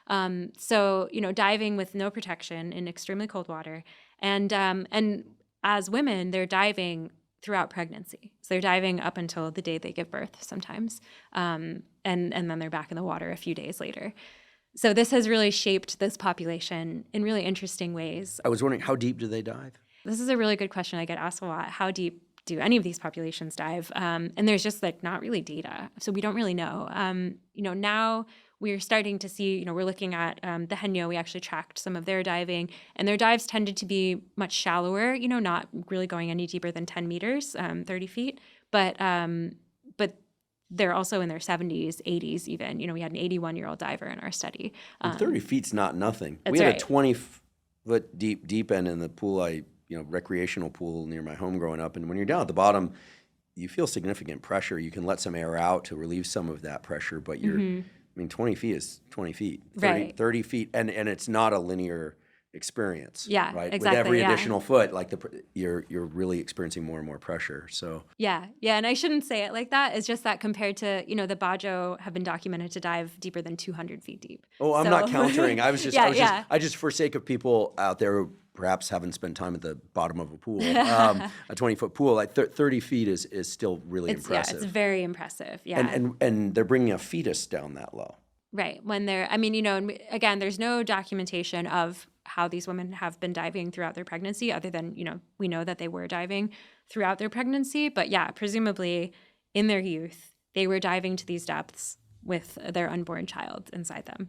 So, diving with no protection in extremely cold water. And as women, they're diving throughout pregnancy. So they're diving up until the day they give birth sometimes. And then they're back in the water a few days later. So this has really shaped this population in really interesting ways. I was wondering, how deep do they dive? This is a really good question. I get asked a lot. How deep do any of these populations dive? And there's just not really data. So we don't really know. Now we're starting to see, we're looking at the Haenyeo. We actually tracked some of their diving, and their dives tended to be much shallower, not really going any deeper than 10 meters, 30 feet. But they're also in their 70s, 80s even. We had an 81-year-old diver in our study. 30 feet's not nothing. That's We had right. a 20-foot deep end in the pool, recreational pool near my home growing up. And when you're down at the bottom, you feel significant pressure. You can let some air out to relieve some of that pressure, but 20 feet is 20 feet. 30, Right. 30 feet, and it's not a linear experience. Yeah, right? exactly, With every yeah. additional foot, you're really experiencing more and more pressure. So Yeah, and I shouldn't say it like that. It's just that compared to, the Bajo have been documented to dive deeper than 200 feet deep. I'm not countering. I just for sake of people out there who perhaps haven't spent time at the bottom of a pool, a 20-foot pool, 30 feet is still really impressive. Yeah, it's very impressive. Yeah. And they're bringing a fetus down that low. Right. When they're, and again, there's no documentation of how these women have been diving throughout their pregnancy, other than, we know that they were diving throughout their pregnancy. But yeah, presumably in their youth, they were diving to these depths with their unborn child inside them.